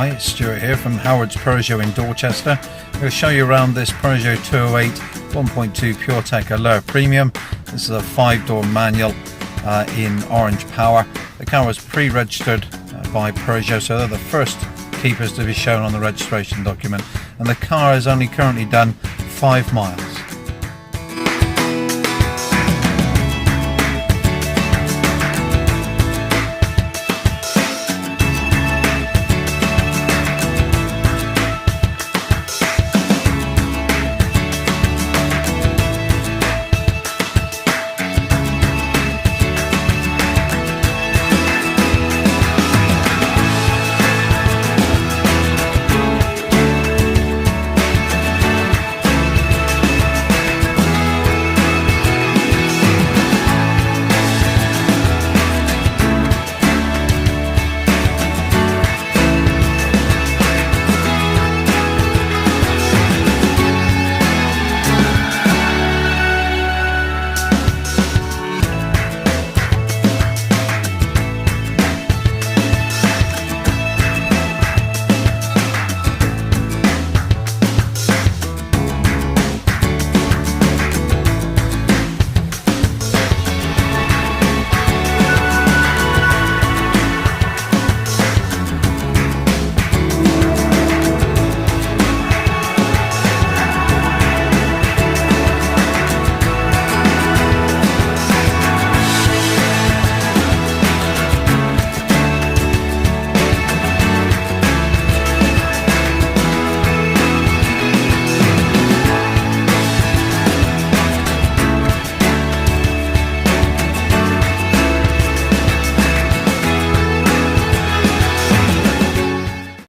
Hi, Stuart here from Howard's Peugeot in Dorchester. I'm going to show you around this Peugeot 208 1.2 PureTech Allure Premium. This is a 5-door manual in orange power. The car was pre-registered by Peugeot, so they're the first keepers to be shown on the registration document, and the car has only currently done 5 miles.